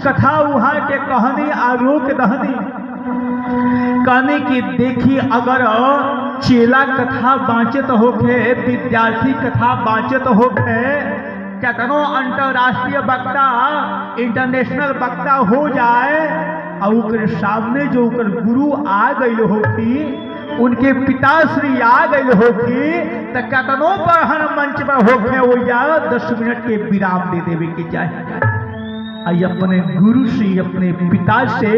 कथा वहाँ के कहनी आरोप दहनी कहनी कि देखी अगर चेला कथा बाँचत होके विद्यार्थी कथा बाँचत होके केतनो अंतरराष्ट्रीय वक्ता इंटरनेशनल वक्ता हो जाए और उनके सामने जो उनके गुरु आ गई होगी उनके पिताश्री आ गई होगी तो केतनो बहन मंच पर होके वो या 10 मिनट के विराम दे देवे के चाहे अपने गुरु से अपने पिता से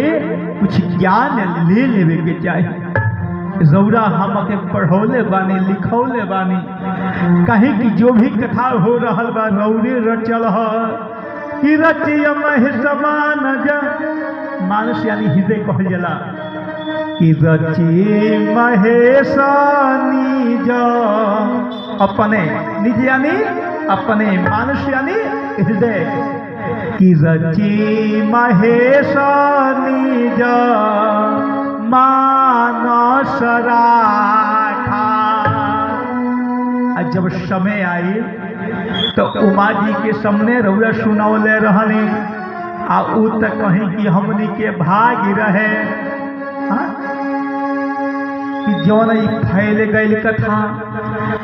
कुछ ज्ञान ले लेवे के चाहे। जौरा हम के पढ़ौले बानी लिखौले बानी कहीं की जो भी कथा हो रहल बा रौरे रचल कि रचिय महेशमान मानस यानी हृदय कहल जाला कि रची महेशानी जा अपने निज यानी अपने मानस यानी हृदय कि रची महेशानी जा मानस राखा। जब समय आई तो उमा जी के सामने रउरा सुनौले रहनी आ उ तक कहीं कि हमनी के भाग रहे कि जौन फैल गई कथा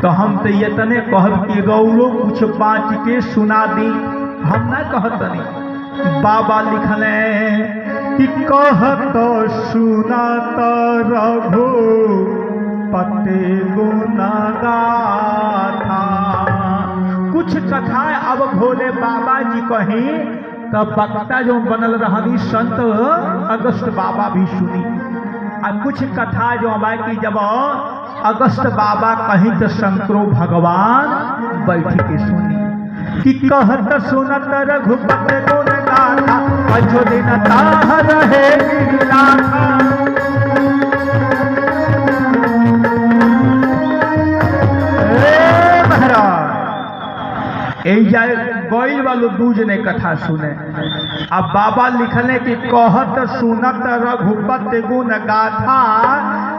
तो हम तो ये तने कहब कि रौरो कुछ बाँच के सुना दी हम ना कहतनी। बाबा लिखले कि कहत सुनात रघु पते गुना गाथा। कुछ कथा अब भोले बाबा जी कहीं तब वक्ता जो बनल रहनी संत अगस्त बाबा भी सुनी और कुछ कथा जो हमारे की जब अगस्त बाबा कहीं तो शंकरो भगवान बैठ के सुनी कि कहत सुनत रघुपति गुण गाथा अजो दिन ताह रहे गिरिराखा। गईल वालो दूज ने कथा सुने अब बाबा लिखने की कहत सुनत रघुपति गुण गाथा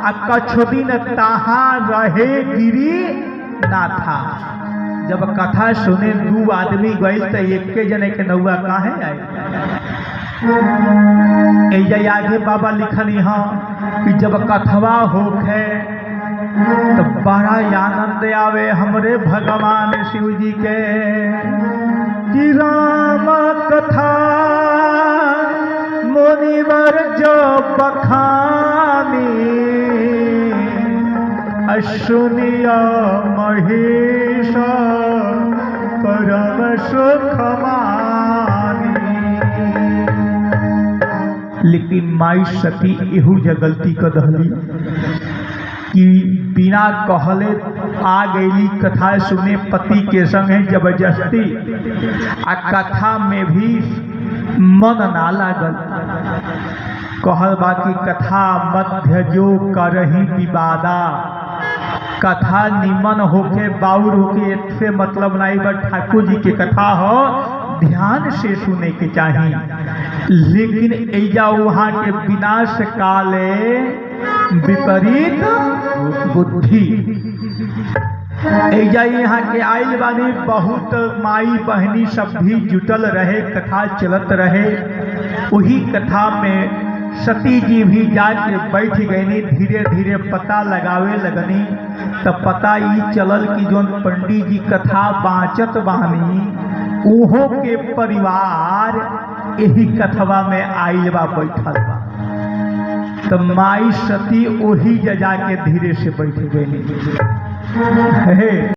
आ कछु दिन ताहा रहे गिरी नाथा। जब कथा सुने दू आदमी गईल तो एक जने के नौआ काहे आए आगे बाबा लिखनी हाँ कि जब कथवा होखे तो बड़ा आनंद आवे हमरे भगवान शिव जी के कि राम कथा मुनिवर जो बखानी सुनिया महेश परम सुख मानी। लेकिन माई सती एहू गलती कर दहली कि बिना कहले आ गईली कथा सुने पति के संग जबरदस्ती आ कथा में भी मन ना लागल। कहल बाकी कथा मध्य जो करही विवादा कथा निमन होके बाउर होके इससे मतलब नहीं बट ठाकुर जी की कथा हो ध्यान से सुने के चाहिए। लेकिन ऐजा वहाँ के विनाश काले विपरीत बुद्धि ऐजा यहाँ के आइल बानी बहुत माई बहनी सब भी जुटल रहे कथा चलत रहे। वही कथा में सती जी भी जाके बैठ गईनी धीरे धीरे पता लगावे लगनी तो पता ही चलल कि जोन पंडित जी कथा बाँचत बानी उहो के परिवार यही कथवा में आइल बा बैठल बा। तो माई सती वही जाके धीरे से बैठ गई।